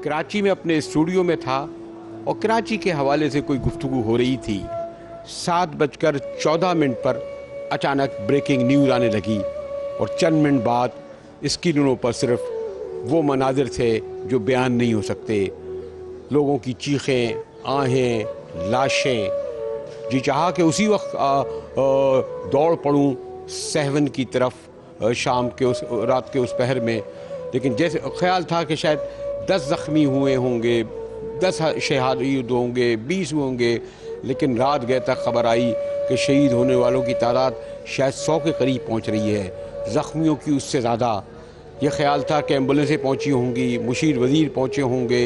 कराची में अपने स्टूडियो में था और कराची के हवाले से कोई गुफ्तगू हो रही थी। 7:14 पर अचानक ब्रेकिंग न्यूज़ आने लगी और चंद मिनट बाद स्क्रीनों पर सिर्फ वो मनाजिर थे जो बयान नहीं हो सकते। लोगों की चीखें, आहें, लाशें। जी चाहा कि उसी वक्त दौड़ पड़ूं सहवन की तरफ शाम के उस रात के उस पहर में, लेकिन जैसे ख्याल था कि शायद 10 ज़ख्मी हुए होंगे, 10 शहीद होंगे, 20 होंगे, लेकिन रात गए तक खबर आई कि शहीद होने वालों की तादाद शायद 100 के करीब पहुंच रही है, ज़ख्मियों की उससे ज़्यादा। ये ख्याल था कि एम्बुलेंसें पहुंची होंगी, मुशीर वज़ीर पहुंचे होंगे।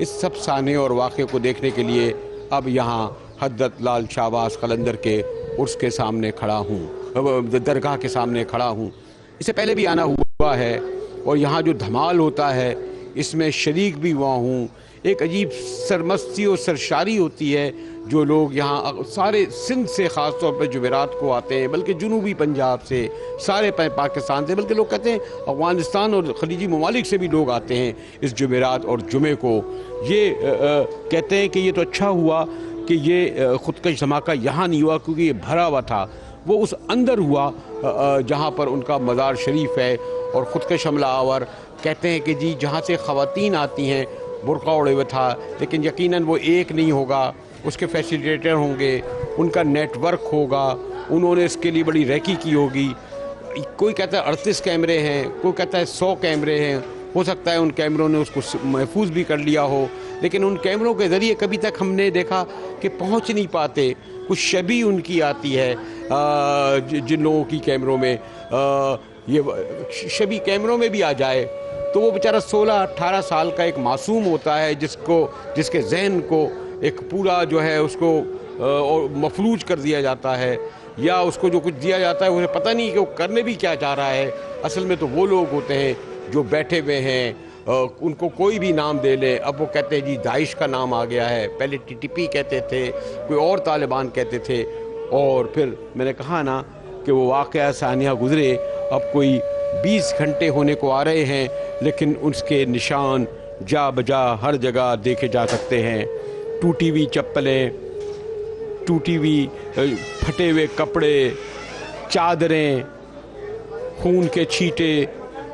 इस सब साने और वाक़े को देखने के लिए अब यहाँ हज़रत लाल शाहबाज़ क़लंदर के उर्स के सामने खड़ा हूँ, दरगाह के सामने खड़ा हूँ। इससे पहले भी आना हुआ है और यहाँ जो धमाल होता है इसमें शरीक भी हुआ हूँ। एक अजीब सरमस्ती और सरशारी होती है जो लोग यहाँ सारे सिंध से ख़ास तौर पर जुमेरात को आते हैं, बल्कि जनूबी पंजाब से, सारे पाकिस्तान से, बल्कि लोग कहते हैं अफ़गानिस्तान और ख़लीजी ममालिक से भी लोग आते हैं इस जुमेरात और जुमे को। ये कहते हैं कि ये तो अच्छा हुआ कि ये ख़ुदकश धमाका यहाँ नहीं हुआ, क्योंकि ये भरा हुआ था। वो उस अंदर हुआ जहाँ पर उनका मज़ार शरीफ है। और ख़ुदकश हमला आवर कहते हैं कि जी जहाँ से ख़वातीन आती हैं, बुर्का ओढ़े हुए था, लेकिन यकीनन वो एक नहीं होगा, उसके फैसिलिटेटर होंगे, उनका नेटवर्क होगा, उन्होंने इसके लिए बड़ी रैकी की होगी। कोई कहता है 38 कैमरे हैं, कोई कहता है 100 कैमरे हैं। हो सकता है उन कैमरों ने उसको महफूज भी कर लिया हो, लेकिन उन कैमरों के ज़रिए कभी तक हमने देखा कि पहुंच नहीं पाते। कुछ शबी उनकी आती है जिन लोगों की कैमरों में, ये शबी कैमरों में भी आ जाए तो वो बेचारा 16-18 साल का एक मासूम होता है जिसके जहन को एक पूरा जो है उसको मफलूज कर दिया जाता है, या उसको जो कुछ दिया जाता है उसे पता नहीं कि वो करने भी क्या चाह रहा है। असल में तो वो लोग होते हैं जो बैठे हुए हैं, उनको कोई भी नाम दे ले। अब वो कहते हैं जी दाइश का नाम आ गया है, पहले TTP कहते थे, कोई और तालिबान कहते थे। और फिर मैंने कहा ना कि वो वाक़या सानिया गुज़रे, अब कोई 20 घंटे होने को आ रहे हैं, लेकिन उसके निशान जा बजा हर जगह देखे जा सकते हैं। टूटी हुई चप्पलें, टूटी हुई फटे हुए कपड़े, चादरें, खून के छींटे,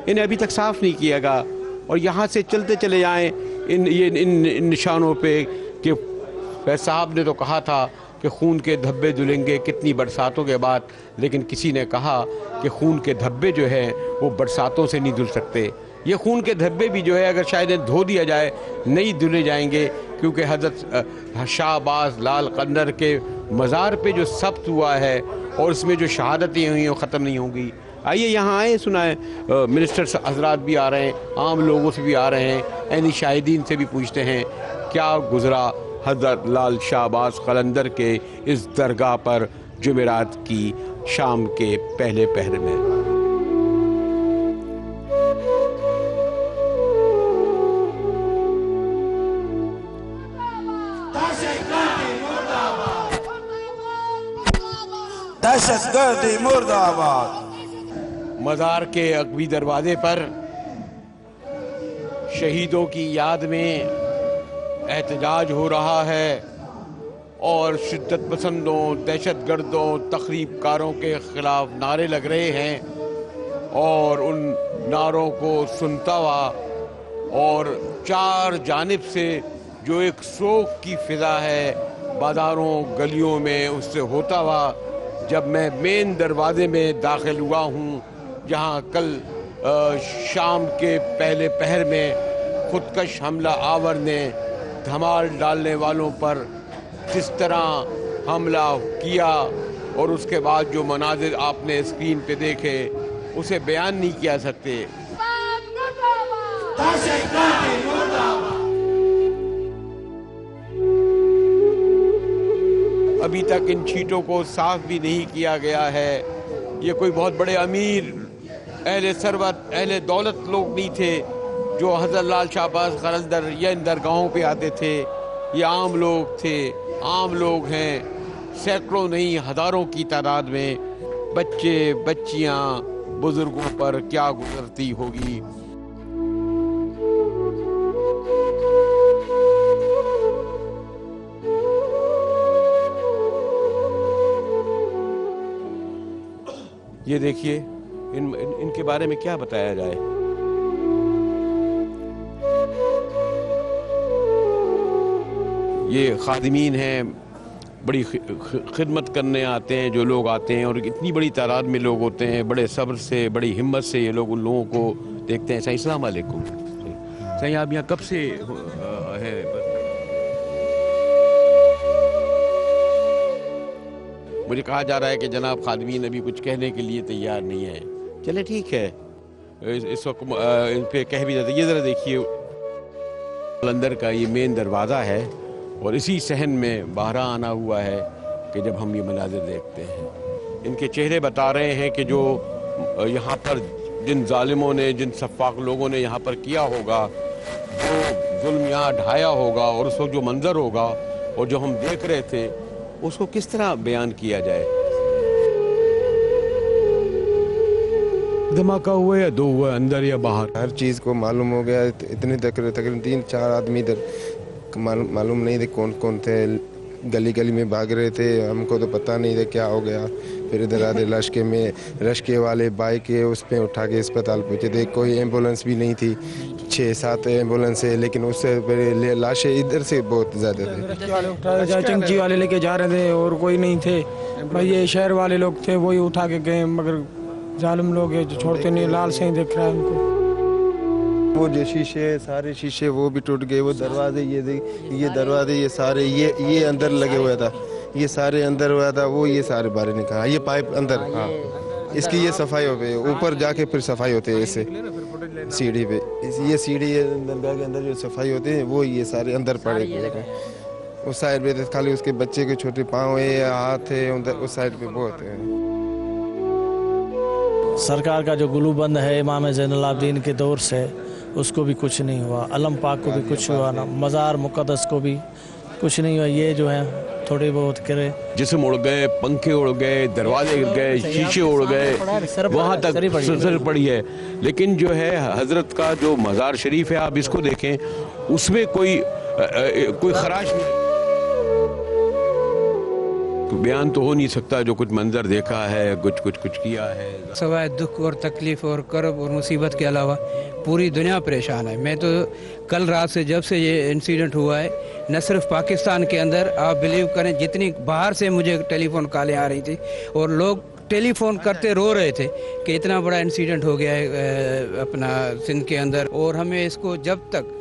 इन्हें अभी तक साफ़ नहीं किया गया। और यहाँ से चलते चले जाएं इन निशानों पे कि फैज़ साहब ने तो कहा था कि खून के धब्बे धुलेंगे कितनी बरसातों के बाद, लेकिन किसी ने कहा कि खून के धब्बे जो है वो बरसातों से नहीं धुल सकते। ये खून के धब्बे भी जो है अगर शायद धो दिया जाए नहीं धुले जाएंगे, क्योंकि हज़रत शाहबाज़ लाल क़लंदर के मज़ार पे जो सब्त हुआ है और इसमें जो शहादतें हुई हैं वो ख़त्म नहीं होंगी। आइए यहाँ आए, सुनाए, मिनिस्टर हज़रात भी आ रहे हैं, आम लोगों से भी आ रहे हैं, ऐनी शाहिदीन से भी पूछते हैं क्या गुज़रा हज़रत लाल शाहबाज़ क़लंदर के इस दरगाह पर जुमेरात की शाम के पहले पहर में। दहशतगर्दी मुर्दाबाद, मज़ार के अकबी दरवाजे पर शहीदों की याद में एहतजाज हो रहा है और शिद्दत पसंदों, दहशत गर्दों, तखरीबकारों के ख़िलाफ़ नारे लग रहे हैं और उन नारों को सुनता हुआ और चार जानिब से जो एक शोक की फ़िज़ा है बाज़ारों गलियों में उससे होता हुआ जब मैं मेन दरवाज़े में दाखिल हुआ हूँ, जहाँ कल शाम के पहले पहर में खुदकश हमला आवर ने धमाल डालने वालों पर किस तरह हमला किया और उसके बाद जो मनाजिर आपने स्क्रीन पे देखे उसे बयान नहीं किया सकते। अभी तक इन छींटों को साफ भी नहीं किया गया है। ये कोई बहुत बड़े अमीर, अहले सरवत, अहले दौलत लोग नहीं थे जो हज़रत लाल शाहबाज क़लंदर या इन दरगाहों पे आते थे। ये आम लोग थे, आम लोग हैं, सैकड़ों नहीं हज़ारों की तादाद में बच्चे बच्चियां बुज़ुर्गों पर क्या गुजरती होगी। ये देखिए इनके बारे में क्या बताया जाए। ये खादिमीन हैं, बड़ी खिदमत करने आते हैं जो लोग आते हैं और इतनी बड़ी तादाद में लोग होते हैं, बड़े सब्र से, बड़ी हिम्मत से ये लोग उन लोगों को देखते हैं। सही, अस्सलाम वालेकुम। सही, आप यहाँ कब से है? मुझे कहा जा रहा है कि जनाब खादिमीन अभी कुछ कहने के लिए तैयार नहीं है। चले ठीक है, इस वक्त इन पे कह भी जाते। ये ज़रा देखिए, अंदर का ये मेन दरवाज़ा है और इसी सहन में बाहर आना हुआ है कि जब हम ये मनाजिर देखते हैं। इनके चेहरे बता रहे हैं कि जो यहाँ पर जिन जालिमों ने, जिन सफ़ाक लोगों ने यहाँ पर किया होगा, वो जुल्म यहाँ ढाया होगा और उस वक्त जो मंज़र होगा और जो हम देख रहे थे उसको किस तरह बयान किया जाए। धमाका हुआ या दो हुआ, अंदर या बाहर, हर चीज़ को मालूम हो गया। इतने तकरीबन 3-4 आदमी इधर मालूम नहीं थे कौन कौन थे, गली गली में भाग रहे थे, हमको तो पता नहीं था क्या हो गया। फिर इधर आधे लश्के वाले बाइक के उस पर उठा के अस्पताल पहुँचे थे। कोई एम्बुलेंस भी नहीं थी, 6-7 एम्बुलेंस है, लेकिन उससे लाशें इधर से बहुत ज़्यादा थे। चंकी वाले लेके जा रहे थे और कोई नहीं थे भाई, ये शहर वाले लोग थे, वही उठा के गए, मगर जालिम लोग हैं जो छोड़ते नहीं। लाल से ही देख रहा है उनको। वो जो शीशे, सारे शीशे वो भी टूट गए। वो दरवाजे, ये दरवाजे, ये सारे ये अंदर लगे हुआ था, ये सारे अंदर हुआ था, वो ये सारे बाहर निकाला। ये पाइप अंदर, हाँ, इसकी ये सफाई हो गई, ऊपर जाके फिर सफाई होती है इससे सीढ़ी पे। ये सीढ़ी दरगाह के अंदर जो सफाई होती है वो ये सारे अंदर पड़े हुए। उस साइड पे खाली उसके बच्चे के छोटे पाँव है, हाथ है, उस साइड पे बहुत है। सरकार का जो गुलूबंद है इमाम ज़ैनुल आबिदीन के दौर से, उसको भी कुछ नहीं हुआ। अलम पाक को भी कुछ हुआ ना, मज़ार मुक़द्दस को भी कुछ नहीं हुआ। ये जो है थोड़े बहुत करे, जिस्म उड़ गए, पंखे उड़ गए, दरवाजे गिर गए, शीशे उड़ गए, वहाँ तक सर पड़ी है। लेकिन जो है हज़रत का जो मज़ार शरीफ है, आप इसको देखें, उसमें कोई खराश नहीं। बयान तो हो नहीं सकता जो कुछ मंजर देखा है, कुछ किया है। सवाए दुख और तकलीफ़ और करब और मुसीबत के अलावा पूरी दुनिया परेशान है। मैं तो कल रात से, जब से ये इंसिडेंट हुआ है, न सिर्फ पाकिस्तान के अंदर, आप बिलीव करें, जितनी बाहर से मुझे टेलीफोन कॉलें आ रही थी और लोग टेलीफोन करते रो रहे थे कि इतना बड़ा इंसिडेंट हो गया है अपना सिंध के अंदर। और हमें इसको जब तक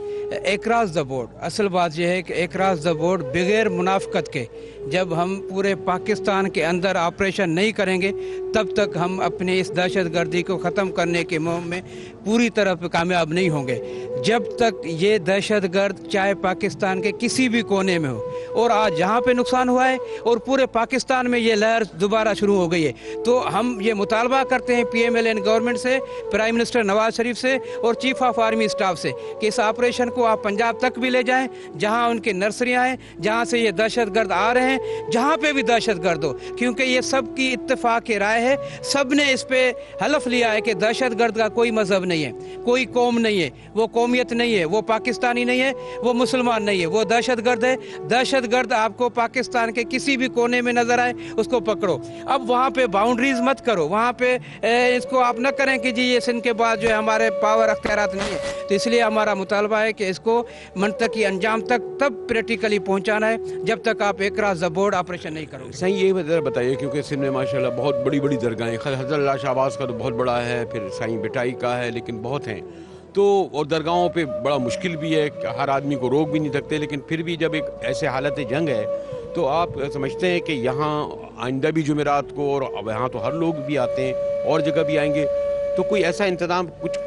एकराज द बोर्ड, असल बात यह है कि एकराज द बोर्ड बगैर मुनाफकत के जब हम पूरे पाकिस्तान के अंदर ऑपरेशन नहीं करेंगे, तब तक हम अपनी इस दहशत गर्दी को ख़त्म करने के मुहिम में पूरी तरह कामयाब नहीं होंगे। जब तक ये दहशत गर्द चाहे पाकिस्तान के किसी भी कोने में हो اور آج جہاں پہ نقصان ہوا ہے اور پورے پاکستان میں یہ لہر دوبارہ شروع ہو گئی ہے. تو ہم یہ مطالبہ کرتے ہیں P M L N government سے, پرائم منسٹر نواز شریف سے اور چیف آف آرمی اسٹاف سے کہ اس آپریشن کو آپ پنجاب تک بھی لے جائیں, جہاں ان کی نرسریاں ہیں, جہاں سے یہ دہشت گرد آ رہے ہیں, جہاں پہ بھی دہشت گرد ہو, کیونکہ یہ سب کی اتفاق کی رائے ہے. سب نے اس پہ حلف لیا ہے کہ دہشت گرد کا کوئی مذہب نہیں ہے, کوئی قوم نہیں ہے, وہ قومیت نہیں ہے, وہ پاکستانی نہیں ہے, وہ مسلمان نہیں ہے, وہ دہشت گرد ہے. دہشت گرد آپ کو پاکستان کے کسی بھی کونے میں نظر آئے اس کو پکڑو. اب وہاں پہ باؤنڈریز مت کرو, وہاں پہ اس کو آپ نہ کریں کہ جی یہ سندھ کے بعد جو ہے ہمارے پاور اختیارات نہیں ہے. تو اس لیے ہمارا مطالبہ ہے کہ اس کو منطقی انجام تک تب پریکٹیکلی پہنچانا ہے جب تک آپ ایک راز بورڈ آپریشن نہیں کرو. صحیح, یہ ذرا بتائیے, کیونکہ سندھ میں ماشاء اللہ بہت بڑی بڑی درگاہیں, حضرت اللہ شہباز کا تو بہت بڑا ہے, پھر سائیں بٹائی کا ہے, لیکن بہت ہیں. تو اور درگاہوں پہ بڑا مشکل بھی ہے, ہر آدمی کو روک بھی نہیں سکتے. لیکن پھر بھی جب ایک ایسے حالت جنگ ہے تو آپ سمجھتے ہیں کہ یہاں آئندہ بھی جمعرات کو, اور یہاں تو ہر لوگ بھی آتے ہیں, اور جگہ بھی آئیں گے, تو کوئی ایسا انتظام, کچھ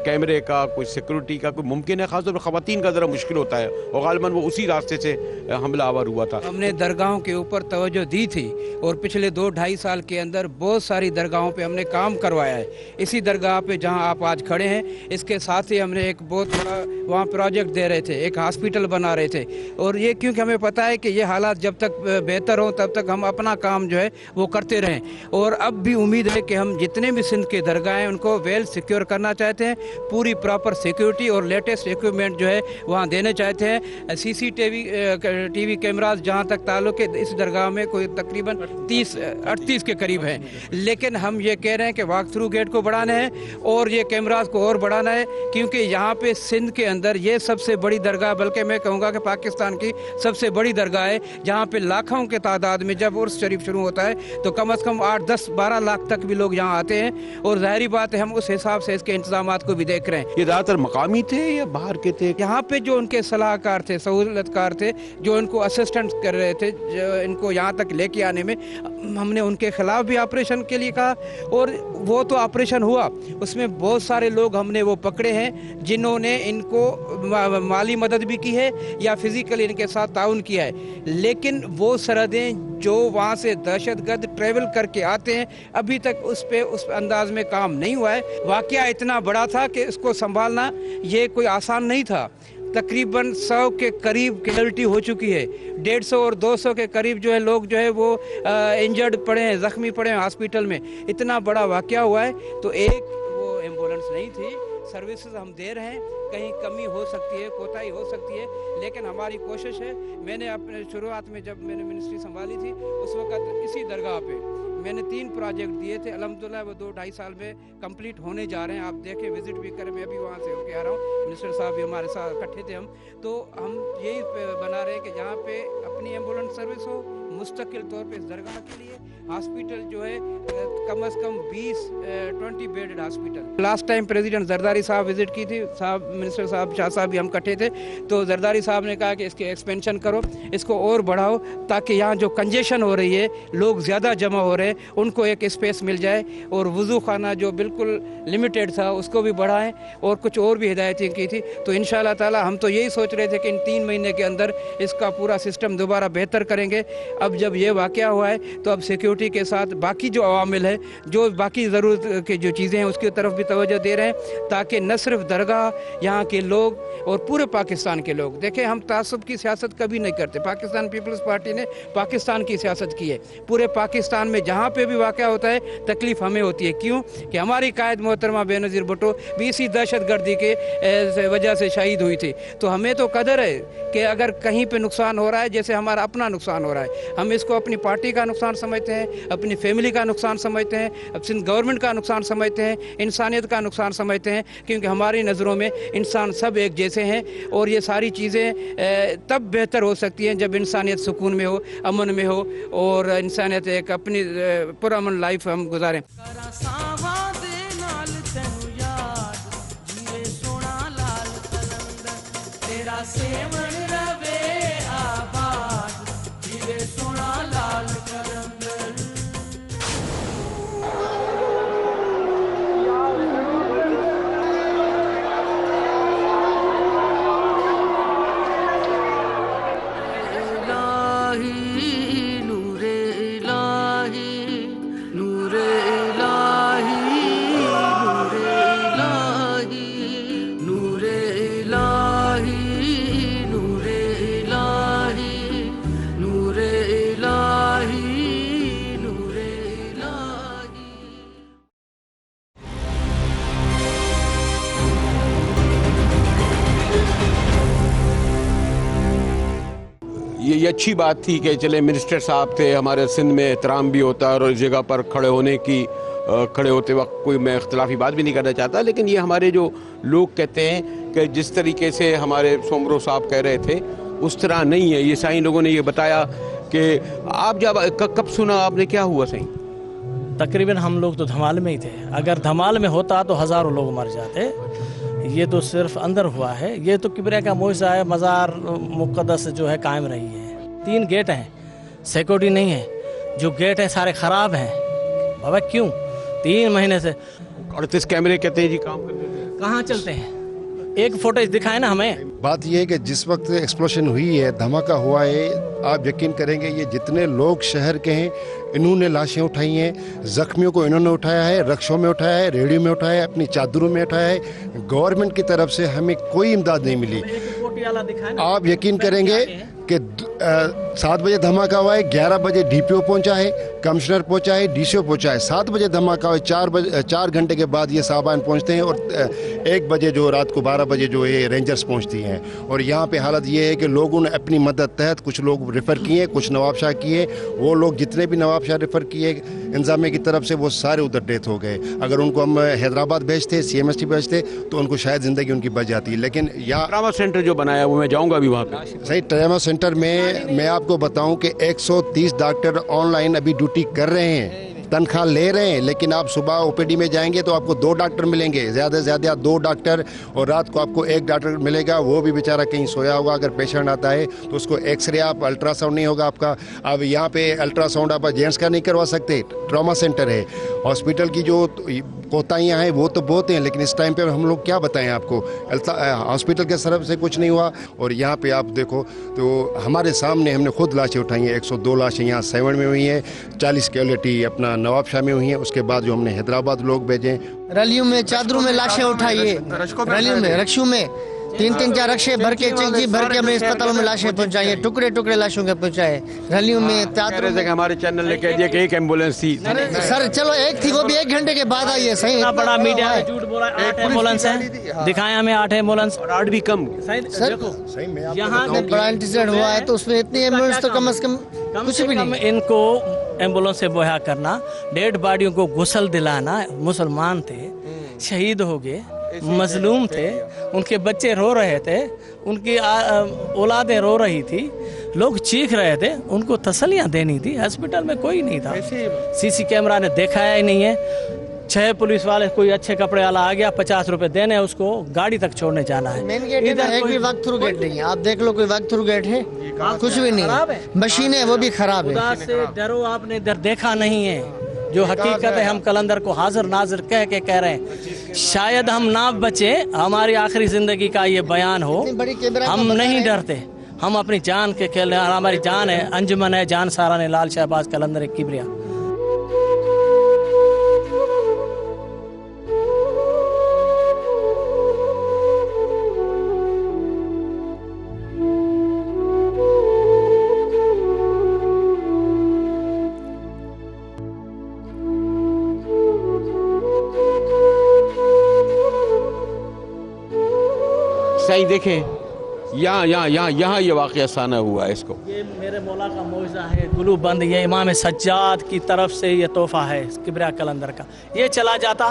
کیمرے کا, کوئی سیکورٹی کا کوئی ممکن ہے؟ خاص طور پر خواتین کا ذرا مشکل ہوتا ہے, اور غالباً وہ اسی راستے سے حملہ آور ہوا تھا. ہم نے درگاہوں کے اوپر توجہ دی تھی, اور پچھلے 2-2.5 سال کے اندر بہت ساری درگاہوں پہ ہم نے کام کروایا ہے. اسی درگاہ پہ جہاں آپ آج کھڑے ہیں, اس کے ساتھ ہی ہم نے ایک بہت بڑا وہاں پروجیکٹ دے رہے تھے, ایک ہاسپٹل بنا رہے تھے. اور یہ کیونکہ ہمیں پتہ ہے کہ یہ حالات جب تک بہتر ہوں تب تک ہم اپنا کام جو ہے وہ کرتے رہیں. اور اب بھی امید ہے کہ ہم جتنے بھی سندھ کے درگاہ ہیں ان کو ویل سیکیور کرنا چاہتے ہیں, پوری پراپر سیکیورٹی اور لیٹسٹ ایکوپمنٹ جو ہے وہاں دینے چاہتے ہیں. سی سی ٹی وی کیمراز جہاں تک تعلق ہے, اس درگاہ میں کوئی تقریباً 38 کے قریب ہیں. لیکن ہم یہ کہہ رہے ہیں کہ واک تھرو گیٹ کو بڑھانا ہے اور یہ کیمراز کو اور بڑھانا ہے, کیونکہ یہاں پہ سندھ کے اندر یہ سب سے بڑی درگاہ, بلکہ میں کہوں گا کہ پاکستان کی سب سے بڑی درگاہ ہے, جہاں پہ لاکھوں کے تعداد میں جب عرس شریف شروع ہوتا ہے تو کم از کم 8, 10, 12 لاکھ تک بھی لوگ یہاں آتے ہیں. اور ظاہری بات ہے ہم اس حساب سے اس کے انتظامات کو بھی دیکھ رہے ہیں. یہ زیادہ تر مقامی تھے یا باہر کے تھے؟ یہاں پہ جو ان کے صلاح کار تھے, سہولت کار تھے, جو ان کو اسسٹنٹ کر رہے تھے, جو ان کو یہاں تک لے کے آنے میں, ہم نے ان کے خلاف بھی آپریشن کے لیے کہا. اور وہ تو آپریشن ہوا, اس میں بہت سارے لوگ ہم نے وہ پکڑے ہیں جنہوں نے ان کو مالی مدد بھی کی ہے یا فزیکلی ان کے ساتھ تعاون کیا ہے. لیکن وہ سرحدیں جو وہاں سے دہشت گرد ٹریول کر کے آتے ہیں, ابھی تک اس پہ اس انداز میں کام نہیں ہوا ہے. واقعہ اتنا بڑا تھا کہ اس کو سنبھالنا یہ کوئی آسان نہیں تھا. تقریباً 100 کے قریب کیجوالٹی ہو چکی ہے, 150 اور 200 کے قریب جو ہے لوگ جو ہے وہ انجرڈ پڑے ہیں, زخمی پڑے ہیں ہاسپٹل میں. اتنا بڑا واقعہ ہوا ہے. تو ایک وہ ایمبولنس نہیں تھی, سروسز ہم دے رہے ہیں, کہیں کمی ہو سکتی ہے, کوتاہی ہو سکتی ہے, لیکن ہماری کوشش ہے. میں نے اپنے شروعات میں جب میں نے منسٹری سنبھالی تھی اس وقت اسی درگاہ پہ میں نے 3 پروجیکٹ دیے تھے. الحمدللہ وہ 2-2.5 سال میں کمپلیٹ ہونے جا رہے ہیں. آپ دیکھیں, وزٹ بھی کریں, میں ابھی وہاں سے ہو کے آ رہا ہوں, منسٹر صاحب بھی ہمارے ساتھ اکٹھے تھے. تو ہم یہی بنا رہے ہیں کہ جہاں پہ اپنی ایمبولینس سروس ہو مستقل طور پہ اس درگاہ کے لیے. ہاسپٹل جو ہے کم از کم 20 bedded hospital. Last time president Zardari صاحب وزٹ کی تھی, صاحب منسٹر صاحب شاہ صاحب بھی ہم اکٹھے تھے. تو زرداری صاحب نے کہا کہ اس کے ایکسپینشن کرو, اس کو اور بڑھاؤ, تاکہ یہاں جو کنجیشن ہو رہی ہے, لوگ زیادہ جمع ہو رہے ہیں, ان کو ایک اسپیس مل جائے. اور وضو خانہ جو بالکل لمیٹیڈ تھا اس کو بھی بڑھائیں, اور کچھ اور بھی ہدایتیں کی تھی. تو انشاءاللہ تعالی ہم تو یہی سوچ رہے تھے کہ ان 3 مہینے کے اندر اس کا پورا سسٹم دوبارہ بہتر کریں گے. اب جب یہ واقعہ ہوا ہے تو اب سیکیورٹی کے ساتھ باقی جو عوامل ہے, جو باقی ضرورت کی جو چیزیں ہیں اس کی طرف بھی توجہ دے رہے ہیں, تاکہ نہ صرف درگاہ, یہاں کے لوگ اور پورے پاکستان کے لوگ دیکھیں. ہم تعصب کی سیاست کبھی نہیں کرتے. پاکستان پیپلز پارٹی نے پاکستان کی سیاست کی ہے. پورے پاکستان میں جہاں پہ بھی واقعہ ہوتا ہے تکلیف ہمیں ہوتی ہے. کیوں کہ ہماری قائد محترمہ بے نظیر بھٹو بھی اسی دہشت گردی کے وجہ سے شہید ہوئی تھی. تو ہمیں تو قدر ہے کہ اگر کہیں پہ نقصان ہو رہا ہے, جیسے ہمارا اپنا نقصان ہو رہا ہے, ہم اس کو اپنی پارٹی کا نقصان سمجھتے ہیں, اپنی فیملی کا نقصان سمجھتے ہیں, سندھ گورنمنٹ کا نقصان سمجھتے ہیں, انسانیت کا نقصان سمجھتے ہیں. کیونکہ ہماری نظروں میں انسان سب ایک جیسے ہیں, اور یہ ساری چیزیں تب بہتر ہو سکتی ہیں جب انسانیت سکون میں ہو, امن میں ہو, اور انسانیت ایک اپنی پرامن لائف ہم گزاریں. ये अच्छी बात थी कि चले मिनिस्टर साहब थे, हमारे सिंध में एहतराम भी होता है और इस जगह पर खड़े होते वक्त कोई मैं इख्तलाफी बात भी नहीं करना चाहता, लेकिन ये हमारे जो लोग कहते हैं कि जिस तरीके से हमारे सोमरो साहब कह रहे थे उस तरह नहीं है। ये साईं लोगों ने ये बताया कि आप जब कब सुना आपने, क्या हुआ साईं? तकरीबन हम लोग तो धमाल में ही थे, अगर धमाल में होता तो हज़ारों लोग मर जाते। ये तो सिर्फ अंदर हुआ है, ये तो किबरिया का मोइज़ा है, मज़ार मुक़द्दस जो है कायम रही है। 3 गेट हैं, सिक्योरिटी नहीं है, जो गेट है सारे ख़राब हैं। बाबा क्यों 3 महीने से 38 कैमरे कहते हैं जी काम करने कहाँ चलते हैं? एक फुटेज दिखाए ना हमें। बात यह है कि जिस वक्त एक्सप्लोशन हुई है, धमाका हुआ है, आप यकीन करेंगे ये जितने लोग शहर के हैं इन्होंने लाशें उठाई हैं, जख्मियों को इन्होंने उठाया है, रक्षों में उठाया है, रेडियो में उठाया है, अपनी चादरों में उठाया है। गवर्नमेंट की तरफ से हमें कोई इमदाद नहीं मिली। आप यकीन करेंगे कि 7 बजे धमाका हुआ है, 11 बजे DPO पहुंचा है, कमिश्नर पहुंचा है, DCO पहुंचा है। 7 बजे धमाका हुआ है, 4 घंटे के बाद ये साहबान पहुंचते हैं और 1 बजे जो रात को 12 बजे जो है रेंजर्स पहुंचती हैं। और यहाँ पे हालत ये है कि लोगों ने अपनी मदद तहत कुछ लोग रेफ़र किए, कुछ नवाबशाह किए। वो लोग जितने भी नवाबशाह रेफ़र किए इंतजामिया की तरफ से, वो सारे उधर डेथ हो गए। अगर उनको हम हैदराबाद भेजते, CMST भेजते तो उनको शायद ज़िंदगी उनकी बच जाती। लेकिन यहाँ ट्रामा सेंटर जो बनाया वो मैं जाऊँगा अभी वहाँ पे। सही, ट्रामा सेंटर में मैं आपको बताऊं कि 130 डॉक्टर ऑनलाइन अभी ड्यूटी कर रहे हैं, तनख्वाह ले रहे हैं। लेकिन आप सुबह OPD में जाएंगे तो आपको 2 डॉक्टर मिलेंगे, ज़्यादा से ज़्यादा 2 डॉक्टर, और रात को आपको 1 डॉक्टर मिलेगा। वो भी बेचारा कहीं सोया होगा। अगर पेशेंट आता है तो उसको एक्सरे, आप अल्ट्रासाउंड नहीं होगा आपका। अब यहाँ पे अल्ट्रासाउंड आप जेंट्स का नहीं करवा सकते, ट्रॉमा सेंटर है। हॉस्पिटल की जो कोताहियाँ हैं वो तो बहुत हैं, लेकिन इस टाइम पे हम लोग क्या बताएं आपको, हॉस्पिटल के तरफ से कुछ नहीं हुआ। और यहाँ पे आप देखो तो हमारे सामने हमने खुद लाशें उठाई हैं। 102 लाशें यहाँ 7 में हुई हैं, 40 कैजुअल्टी अपना नवाबशाह में हुई हैं। उसके बाद जो हमने हैदराबाद लोग भेजे, रलियों में, चादरों में लाशें उठाई है, रलियों में, रक्षों में 3-4 रक्षे भर के चिंकी भर के हमने अस्पतालों में लाशें पहुंचाई है, टुकड़े लाशों के पहुंचाए। रलियों में, चादरों में। हमारे चैनल ने कह दिया कि 1 एम्बुलेंस थी। सर चलो 1 थी, वो भी 1 घंटे के बाद आई है। सही बड़ा मीडिया में झूठ बोला, 8 एम्बुलेंस है, दिखाएं हमें 8 एम्बुलेंस और 8 भी कम। सर यहाँ बड़ा इंसिडेंट हुआ है तो उसमें इतनी एम्बुलेंस तो कम से कम कुछ भी नहीं। इनको एम्बुलेंस से बोया करना, डेड बॉडियों को गुस्ल दिलाना। मुसलमान थे, शहीद हो गए, मजलूम थे, उनके बच्चे रो रहे थे, उनकी औलादें रो रही थी, लोग चीख रहे थे, उनको तसल्लियाँ देनी थी। हॉस्पिटल में कोई नहीं था, CC कैमरा ने दिखाया ही नहीं है। 6 पुलिस वाले, कोई अच्छे कपड़े वाला आ गया, 50 रुपए देने, उसको गाड़ी तक छोड़ने जाना है। मेन गेट इधर एक भी वक्त थ्रू गेट नहीं है। आप देख लो, कोई वक्त थ्रू गेट है? कुछ भी नहीं है। मशीनें वो भी खराब है। खुदा से डरो, आपने इधर देखा नहीं है जो हकीकत है। हम कलंदर को हाजिर नाजिर कह के कह रहे हैं, शायद हम ना बचे, हमारी आखिरी जिंदगी का ये बयान हो। हम नहीं डरते, हम अपनी जान के खेल रहे हैं। हमारी जान है, अंजुमन है, जान सारा ने, लाल शहबाज कलंदर किबरिया। सही देखें, यहाँ ये वाक़या साना हुआ है। इसको ये मेरे मौला का मौज़ा है, गुलू बंद, ये इमाम सज्जाद की तरफ से ये तोहफा है किबरिया कलंदर का। ये चला जाता,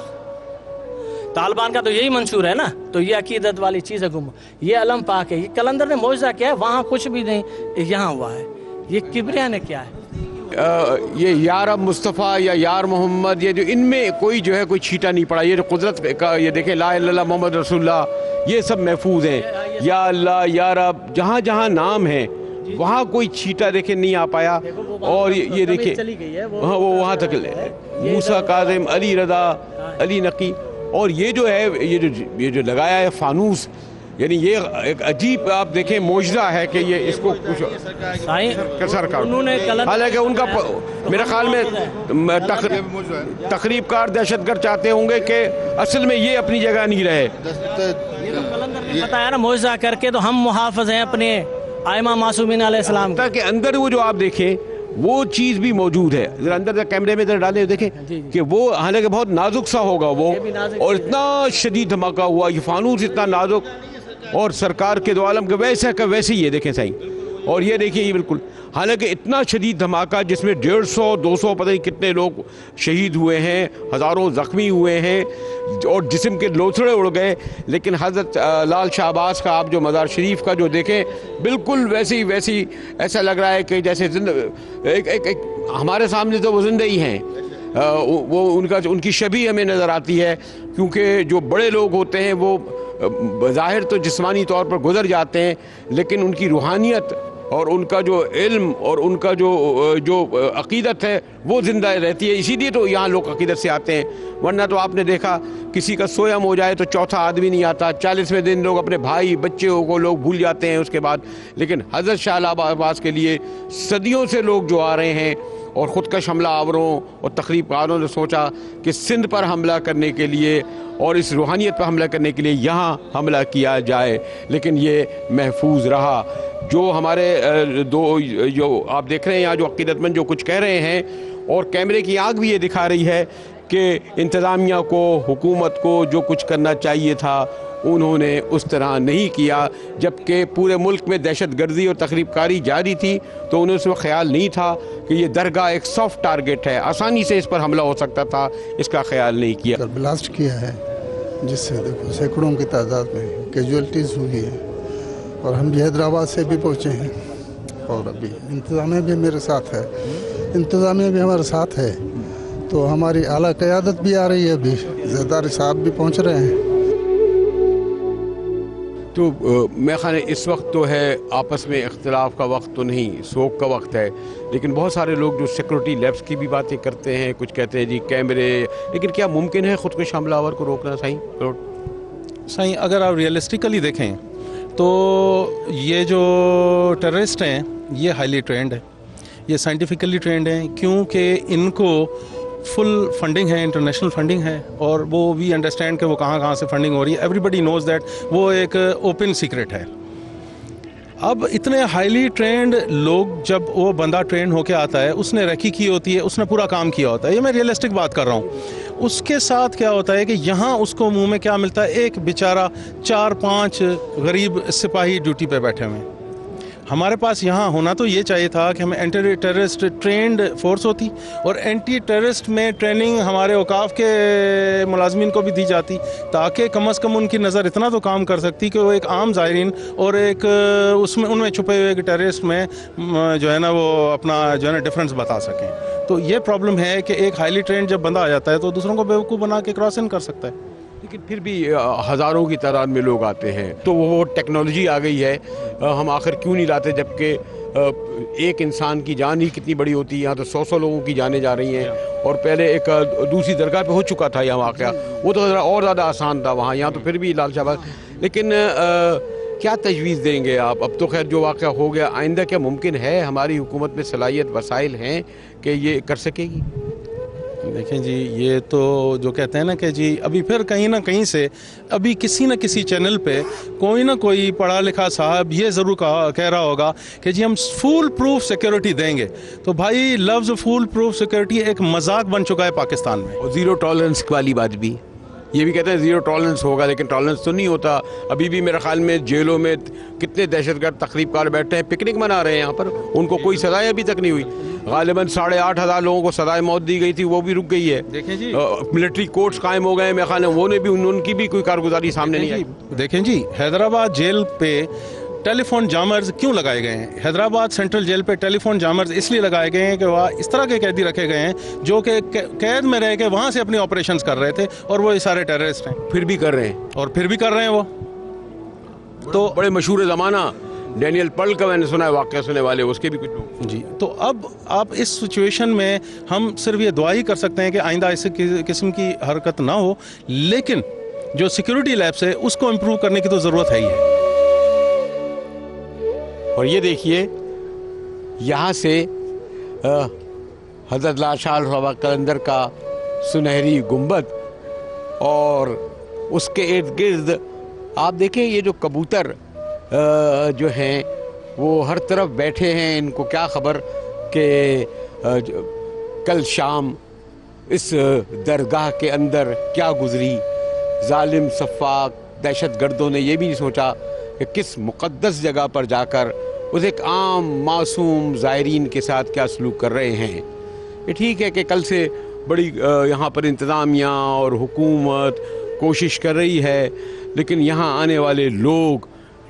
तालिबान का तो यही मंशूर है ना, तो ये अकीदत वाली चीज़ है गुम। ये अलम पाक है, ये कलंदर ने मौज़ा किया है, वहाँ कुछ भी नहीं, यहाँ हुआ है। ये किबरिया ने क्या है? ये यार मुस्तफ़ा या यार मोहम्मद, ये जो इनमें कोई जो है कोई छीटा नहीं पड़ा। ये जो कुदरत का, ये देखें, ला इलाहा इल्लल्लाह मोहम्मद रसूलुल्लाह, ये सब महफूज हैं। या अल्लाह या रब, जहाँ जहाँ नाम है वहाँ कोई छीटा देखे नहीं आ पाया। और ये देखे हाँ, वो वहाँ तक मूसा काज़िम, अली रदा, अली नकी। और ये जो है, ये जो लगाया है फानूस, यानी ये एक अजीब, आप देखें, मोजज़ा है कि ये इसको कुछ सरकार, हालांकि उनका मेरे ख्याल में तकरीबकार दहशतगर्द चाहते होंगे कि असल में ये अपनी जगह नहीं रहे। बताया ना मोजज़ा करके, तो हम मुहाफ़िज़ हैं अपने आइमा मासूमीन अलैहिस्सलाम के अंदर। वो जो आप देखें वो चीज़ भी मौजूद है, जरा अंदर कैमरे में जरा डालें, देखें कि वो हालांकि बहुत नाजुक सा होगा वो, और इतना शदीद धमाका हुआ, ये फानूस इतना नाजुक, और सरकार के दो आलम के वैसे ही है। देखें सही, اور یہ دیکھیے یہ بالکل، حالانکہ اتنا شدید دھماکہ جس میں 150-200 پتہ نہیں کتنے لوگ شہید ہوئے ہیں، ہزاروں زخمی ہوئے ہیں اور جسم کے لوتھڑے اڑ گئے، لیکن حضرت لال شاہ عباس کا آپ جو مزار شریف کا جو دیکھیں بالکل ویسی ایسا لگ رہا ہے کہ جیسے ایک ہمارے سامنے تو وہ زندہ ہی ہیں، وہ ان کی شبیہ ہمیں نظر آتی ہے، کیونکہ جو بڑے لوگ ہوتے ہیں وہ بظاہر تو جسمانی طور پر گزر جاتے ہیں، لیکن ان کی روحانیت اور ان کا جو علم اور ان کا جو عقیدت ہے وہ زندہ رہتی ہے، اسی لیے تو یہاں لوگ عقیدت سے آتے ہیں، ورنہ تو آپ نے دیکھا کسی کا سویم ہو جائے تو چوتھا آدمی نہیں آتا، 40ویں دن لوگ اپنے بھائی بچوں کو لوگ بھول جاتے ہیں اس کے بعد، لیکن حضرت شاہ عباس کے لیے صدیوں سے لوگ جو آ رہے ہیں، اور خودکش حملہ آوروں اور تخریب کاروں نے سوچا کہ سندھ پر حملہ کرنے کے لیے اور اس روحانیت پر حملہ کرنے کے لیے یہاں حملہ کیا جائے، لیکن یہ محفوظ رہا۔ جو ہمارے جو آپ دیکھ رہے ہیں یہاں جو عقیدت مند جو کچھ کہہ رہے ہیں، اور کیمرے کی آنکھ بھی یہ دکھا رہی ہے کہ انتظامیہ کو، حکومت کو جو کچھ کرنا چاہیے تھا انہوں نے اس طرح نہیں کیا، جبکہ پورے ملک میں دہشت گردی اور تخریب کاری جاری تھی تو انہیں اس وقت خیال نہیں تھا کہ یہ درگاہ ایک سافٹ ٹارگٹ ہے، آسانی سے اس پر حملہ ہو سکتا تھا، اس کا خیال نہیں کیا۔ بلاسٹ کیا ہے جس سے دیکھو سینکڑوں کی تعداد میں کیجویلٹیز ہوئی ہیں، اور ہم بھی حیدرآباد سے بھی پہنچے ہیں، اور ابھی انتظامیہ بھی میرے ساتھ ہے، انتظامیہ بھی ہمارے ساتھ ہے، تو ہماری اعلیٰ قیادت بھی آ رہی ہے، ابھی زرداری صاحب بھی پہنچ رہے ہیں۔ تو میں خیال اس وقت تو ہے آپس میں اختلاف کا وقت تو نہیں، سوگ کا وقت ہے، لیکن بہت سارے لوگ جو سیکورٹی لیبس کی بھی باتیں کرتے ہیں، کچھ کہتے ہیں جی کیمرے، لیکن کیا ممکن ہے خودکش حملہ آور کو روکنا؟ صحیح اگر آپ ریئلسٹیکلی دیکھیں تو یہ جو ٹیررسٹ ہیں یہ ہائیلی ٹرینڈ ہے، یہ سائنٹیفکلی ٹرینڈ ہیں، کیونکہ ان کو فل فنڈنگ ہے، انٹرنیشنل فنڈنگ ہے، اور وہ بھی انڈرسٹینڈ کہ وہ کہاں سے فنڈنگ ہو رہی ہے، ایوری بڈی نوز دیٹ، وہ ایک اوپن سیکرٹ ہے۔ اب اتنے ہائیلی ٹرینڈ لوگ، جب وہ بندہ ٹرین ہو کے آتا ہے، اس نے ریکی کی ہوتی ہے، اس نے پورا کام کیا ہوتا ہے، یہ میں ریئلسٹک بات کر رہا ہوں، اس کے ساتھ کیا ہوتا ہے کہ یہاں اس کو منہ میں کیا ملتا ہے، ایک بیچارہ 4-5 غریب سپاہی ڈیوٹی پہ بیٹھے ہوئے ہیں۔ ہمارے پاس یہاں ہونا تو یہ چاہیے تھا کہ ہمیں اینٹی ٹیررسٹ ٹرینڈ فورس ہوتی، اور اینٹی ٹیررسٹ میں ٹریننگ ہمارے اوقاف کے ملازمین کو بھی دی جاتی، تاکہ کم از کم ان کی نظر اتنا تو کام کر سکتی کہ وہ ایک عام زائرین اور ایک اس میں ان میں چھپے ہوئے ٹیررسٹ میں جو ہے نا وہ اپنا جو ہے نا ڈفرینس بتا سکیں۔ تو یہ پرابلم ہے کہ ایک ہائیلی ٹرینڈ جب بندہ آ جاتا ہے تو دوسروں کو بیوقوف بنا کے کراس ان کر سکتا ہے، لیکن پھر بھی ہزاروں کی تعداد میں لوگ آتے ہیں، تو وہ ٹیکنالوجی آ گئی ہے، ہم آخر کیوں نہیں لاتے، جبکہ ایک انسان کی جان ہی کتنی بڑی ہوتی ہے، یہاں تو 100 لوگوں کی جانیں جا رہی ہیں، اور پہلے ایک دوسری درگاہ پہ ہو چکا تھا یہاں واقعہ، وہ تو اور زیادہ آسان تھا وہاں، یہاں تو پھر بھی لال شاہ، لیکن کیا تجویز دیں گے آپ؟ اب تو خیر جو واقعہ ہو گیا، آئندہ کیا ممکن ہے ہماری حکومت میں صلاحیت وسائل ہیں کہ یہ کر سکے گی؟ دیکھیں جی، یہ تو جو کہتے ہیں نا کہ جی ابھی پھر کہیں نہ کہیں سے ابھی کسی نہ کسی چینل پہ کوئی نہ کوئی پڑھا لکھا صاحب یہ ضرور کہہ رہا ہوگا کہ جی ہم فول پروف سیکیورٹی دیں گے، تو بھائی لفظ فول پروف سیکیورٹی ایک مذاق بن چکا ہے پاکستان میں، اور زیرو ٹالرنس والی بات بھی، یہ بھی کہتے ہیں زیرو ٹالرنس ہوگا، لیکن ٹالرنس تو نہیں ہوتا۔ ابھی بھی میرے خیال میں جیلوں میں کتنے دہشت گرد تخریب کار بیٹھے ہیں، پکنک منا رہے ہیں یہاں پر، ان کو کوئی سزا ابھی تک نہیں ہوئی، غالباً 8,500 لوگوں کو سزائے موت دی گئی تھی، وہ بھی رک گئی ہے۔ دیکھیں جی، ملٹری کورٹس قائم ہو گئے، میرے خیال میں وہ نے بھی ان کی بھی کوئی کارگزاری سامنے نہیں آئی۔ دیکھیں جی، حیدرآباد جیل پہ ٹیلی فون جامرز کیوں لگائے گئے ہیں؟ حیدرآباد سینٹرل جیل پہ ٹیلی فون جامرز اس لیے لگائے گئے ہیں کہ وہاں اس طرح کے قیدی رکھے گئے ہیں جو کہ قید میں رہ کے وہاں سے اپنی آپریشنز کر رہے تھے، اور وہ یہ سارے ٹیررسٹ ہیں، پھر بھی کر رہے ہیں، اور پھر بھی کر رہے ہیں وہ۔ تو بڑے مشہور زمانہ ڈینیل پرل کا میں نے سنا ہے واقعہ سننے والے، اس کے بھی کچھ لوگ جی۔ تو اب آپ اس سچویشن میں ہم صرف یہ دعا ہی کر سکتے ہیں کہ آئندہ اس قسم کی حرکت نہ ہو، لیکن جو سیکیورٹی لیبس ہے اس کو امپروو کرنے کی تو ضرورت ہے ہی ہے۔ اور یہ دیکھیے یہاں سے حضرت لال شاہ قلندر کا سنہری گنبد، اور اس کے ارد گرد آپ دیکھیں یہ جو کبوتر جو ہیں وہ ہر طرف بیٹھے ہیں، ان کو کیا خبر کہ کل شام اس درگاہ کے اندر کیا گزری، ظالم صفاق دہشت گردوں نے یہ بھی نہیں سوچا کہ کس مقدس جگہ پر جا کر उस एक आम मासूम ज़ायरीन के साथ क्या सलूक कर रहे हैं। ये ठीक है कि कल से बड़ी यहाँ पर इंतज़ामिया और हुकूमत कोशिश कर रही है, लेकिन यहाँ आने वाले लोग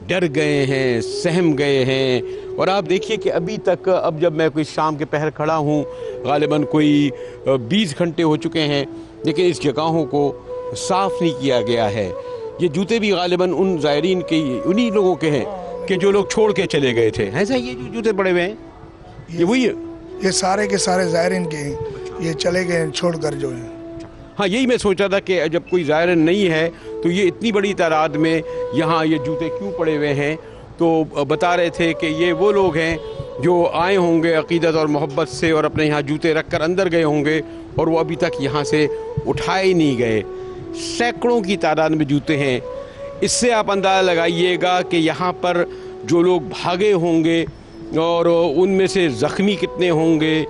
डर गए हैं, सहम गए हैं। और आप देखिए कि अभी तक, अब जब मैं कोई शाम के पहर खड़ा हूँ, ग़ालिबन कोई 20 घंटे हो चुके हैं, लेकिन इस जगहों को साफ़ नहीं किया गया है। ये जूते भी ग़ालिबन उन ज़ायरीन के, उन्हीं लोगों के हैं कि जो लोग छोड़ के चले गए थे। ऐसा ये जो जूते पड़े हुए हैं, ये वही है? ये सारे के सारे ज़ायरीन के हैं, ये चले गए छोड़कर जो है। हाँ, यही मैं सोचा था कि जब कोई ज़ायरीन नहीं है तो ये इतनी बड़ी तादाद में यहाँ ये जूते क्यों पड़े हुए हैं। तो बता रहे थे कि ये वो लोग हैं जो आए होंगे अक़ीदत और मोहब्बत से और अपने यहाँ जूते रख कर अंदर गए होंगे और वो अभी तक यहाँ से उठाए ही नहीं गए। सैकड़ों की तादाद में जूते हैं। इससे आप अंदाज़ा लगाइएगा कि यहाँ पर जो लोग भागे होंगे और उनमें से ज़ख्मी कितने होंगे।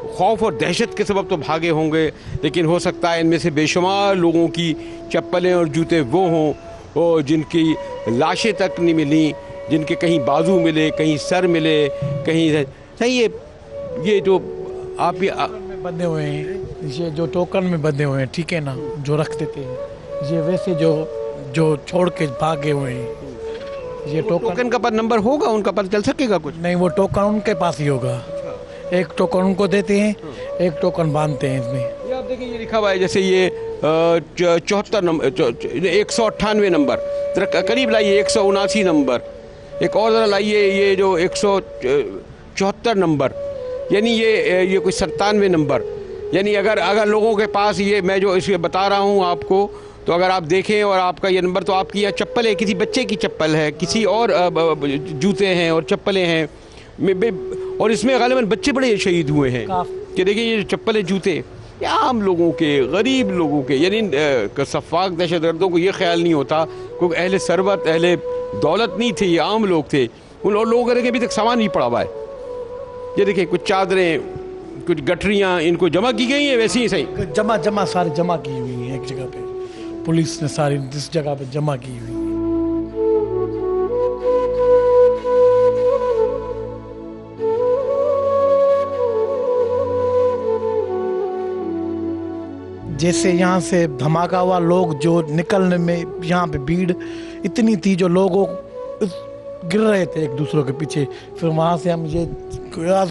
खौफ और दहशत के सबब तो भागे होंगे, लेकिन हो सकता है इनमें से बेशुमार लोगों की चप्पलें और जूते वो हों और जिनकी लाशें तक नहीं मिली, जिनके कहीं बाजू मिले, कहीं सर मिले, कहीं सही। ये जो आप में बंधे हुए हैं, ये जो टोकन में बंधे हुए हैं, ठीक है ना, जो रख देते हैं, ये वैसे जो छोड़ के भागे हुए हैं। ये टोकन का पर नंबर होगा, उनका पता चल सकेगा कुछ? नहीं, वो टोकन उनके पास ही होगा। एक टोकन उनको देते हैं, एक टोकन बांधते हैं इसमें। ये आप देखिए, ये लिखा हुआ है जैसे ये 74 नंबर, 198 नंबर, जरा करीब लाइए, 179 नंबर, एक और ज़रा लाइए, ये जो 174 नंबर, यानी ये कोई 97 नंबर। यानी अगर लोगों के पास ये मैं जो इसे बता रहा हूँ आपको, तो अगर आप देखें और आपका ये नंबर, तो आपकी यह चप्पल है, किसी बच्चे की चप्पल है, किसी और जूते हैं और चप्पलें हैं, और इसमें ग़ालिबन बच्चे बड़े शहीद हुए हैं। कि देखिए ये चप्पलें, जूते, ये आम लोगों के, गरीब लोगों के, यानी सफ़ाक दहशतगर्दों को ये ख्याल नहीं होता, क्योंकि अहले सरबत, अहले दौलत नहीं थे, ये आम लोग थे। उन लोगों के अभी तक सामान नहीं पड़ा हुआ है। ये देखिए कुछ चादरें, कुछ गठरियाँ इनको जमा की गई हैं, वैसी ही सही जमा सारी जमा की हुई हैं एक जगह पे, पुलिस ने सारी जिस जगह पे जमा की हुई। जैसे यहाँ से धमाका हुआ, लोग जो निकलने में यहाँ पे भीड़ इतनी थी, जो लोगों गिर रहे थे एक दूसरों के पीछे। फिर वहाँ से हम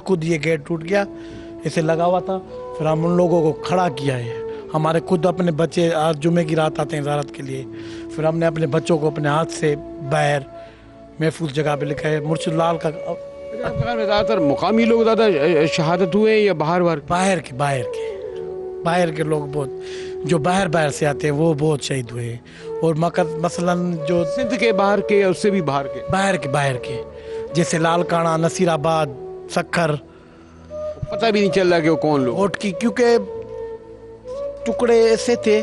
खुद ये गेट टूट गया, ऐसे लगा हुआ था, फिर हम उन लोगों को खड़ा किया है। हमारे खुद अपने बच्चे आज जुमे की रात आते हैं ज़ियारत के लिए, फिर हमने अपने बच्चों को अपने हाथ से बाहर महफूज जगह पे लिखा है। मुर्शिद लाल का ज़्यादातर मुकामी लोग ज़्यादा शहादत हुए या बाहर के लोग बहुत, जो बाहर से आते हैं वो बहुत शहीद हुए। और मसलन जो सिंध के बाहर के या उससे भी बाहर के जैसे लालकाना, नसीराबाद, सक्खर, पता भी नहीं चल रहा कि वो कौन लोग। वोट की, क्योंकि टुकड़े ऐसे थे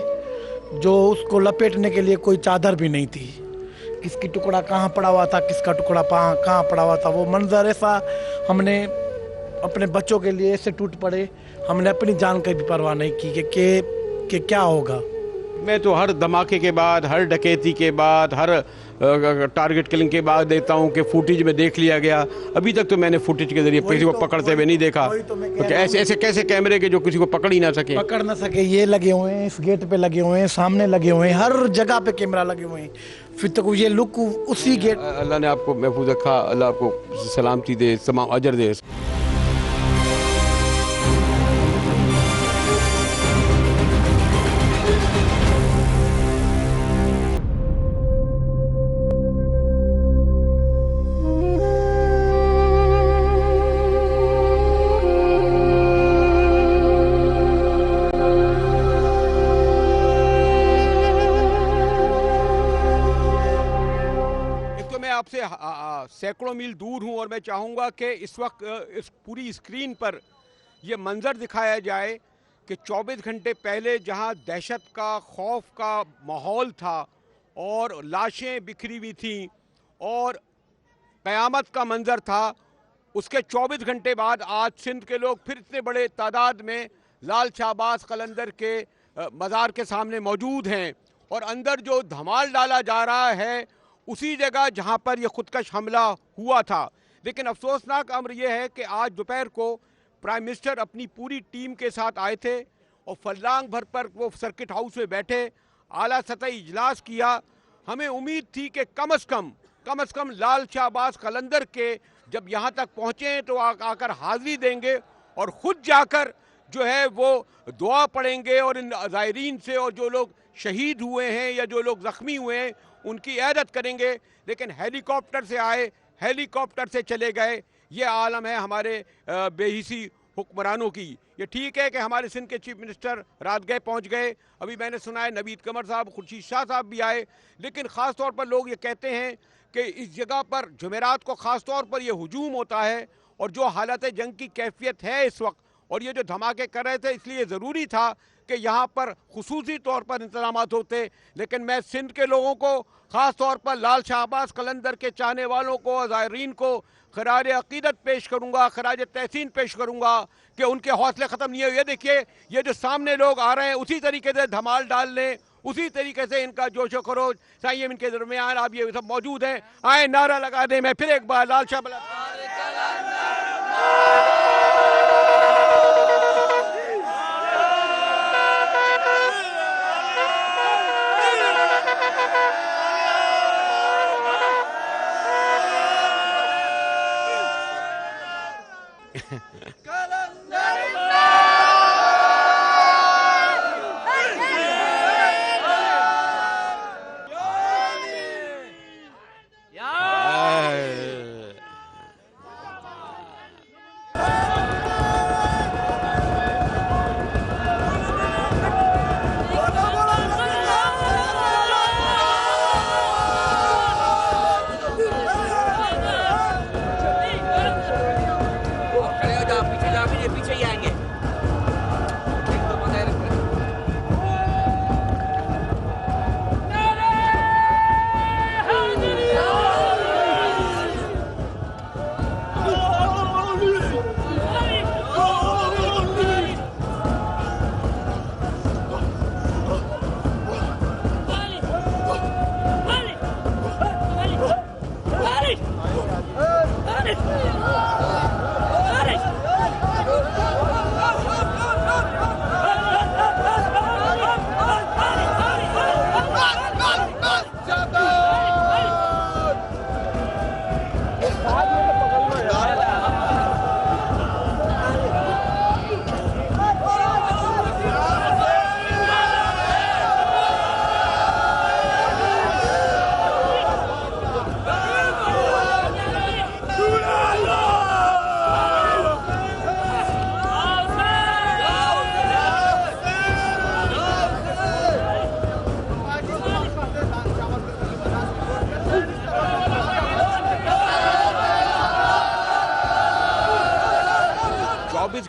जो उसको लपेटने के लिए कोई चादर भी नहीं थी। किसकी टुकड़ा कहाँ पड़ा हुआ था, किसका टुकड़ा कहाँ पड़ा हुआ था, वो मंजर ऐसा। हमने अपने बच्चों के लिए ऐसे टूट पड़े, हमने अपनी जान की भी परवाह नहीं की कि क्या होगा। मैं तो हर धमाके के बाद, हर डकैती के बाद, हर टारगेट किलिंग के बाद देता हूँ कि फुटेज में देख लिया गया। अभी तक तो मैंने फुटेज के जरिए किसी को पकड़ते हुए नहीं देखा। तो ऐसे कैसे कैमरे के जो किसी को पकड़ ना सके। ये लगे हुए हैं, इस गेट पे लगे हुए हैं, सामने लगे हुए हैं, हर जगह पे कैमरा लगे हुए हैं। फिर तक ये लुक उसी गेट। अल्लाह ने आपको महफूज रखा, अल्लाह आपको सलामती दे, तमाम अजर दे। आपसे सैकड़ों मील दूर हूं और मैं चाहूँगा कि इस वक्त इस पूरी स्क्रीन पर यह मंजर दिखाया जाए कि 24 घंटे पहले जहां दहशत का, खौफ का माहौल था और लाशें बिखरी हुई थीं और क़यामत का मंजर था, उसके 24 घंटे बाद आज सिंध के लोग फिर इतने बड़े तादाद में लाल शाहबाज कलंदर के मज़ार के सामने मौजूद हैं और अंदर जो धमाल डाला जा रहा है उसी जगह जहां पर यह खुदकश हमला हुआ था। لیکن افسوسناک امر یہ ہے کہ آج دوپہر کو پرائم منسٹر اپنی پوری ٹیم کے ساتھ آئے تھے اور فلانگ بھر پر وہ سرکٹ ہاؤس میں بیٹھے اعلیٰ سطحی اجلاس کیا. ہمیں امید تھی کہ کم از کم لال شہباز قلندر کے جب یہاں تک پہنچے ہیں تو آ کر حاضری دیں گے اور خود جا کر جو ہے وہ دعا پڑھیں گے اور ان زائرین سے اور جو لوگ شہید ہوئے ہیں یا جو لوگ زخمی ہوئے ہیں ان کی عیادت کریں گے. لیکن ہیلی کاپٹر سے آئے, ہیلی کاپٹر سے چلے گئے. یہ عالم ہے ہمارے بے حسی حکمرانوں کی. یہ ٹھیک ہے کہ ہمارے سندھ کے چیف منسٹر رات گئے پہنچ گئے, ابھی میں نے سنا ہے نوید قمر صاحب, خورشید شاہ صاحب بھی آئے, لیکن خاص طور پر لوگ یہ کہتے ہیں کہ اس جگہ پر جمعرات کو خاص طور پر یہ ہجوم ہوتا ہے اور جو حالت جنگ کی کیفیت ہے اس وقت اور یہ جو دھماکے کر رہے تھے, اس لیے ضروری تھا کہ یہاں پر خصوصی طور پر انتظامات ہوتے. لیکن میں سندھ کے لوگوں کو, خاص طور پر لال شہباز قلندر کے چاہنے والوں کو, زائرین کو خراج عقیدت پیش کروں گا, خراج تحسین پیش کروں گا کہ ان کے حوصلے ختم نہیں ہوئے. دیکھیے یہ جو سامنے لوگ آ رہے ہیں اسی طریقے سے دھمال ڈال لیں, اسی طریقے سے ان کا جوش و خروش. سائیں ان کے درمیان آپ یہ سب موجود ہیں, آئیں نعرہ لگا دیں. میں پھر ایک بار لال شہباز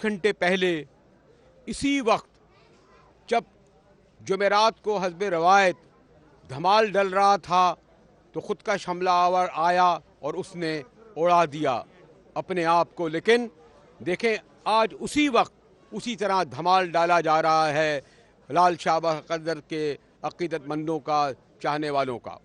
گھنٹے پہلے اسی وقت جب جمعرات کو حسب روایت دھمال ڈل رہا تھا تو خود کا حملہ آور آیا اور اس نے اڑا دیا اپنے آپ کو. لیکن دیکھیں آج اسی وقت اسی طرح دھمال ڈالا جا رہا ہے لال شہباز قلندر کے عقیدت مندوں کا, چاہنے والوں کا.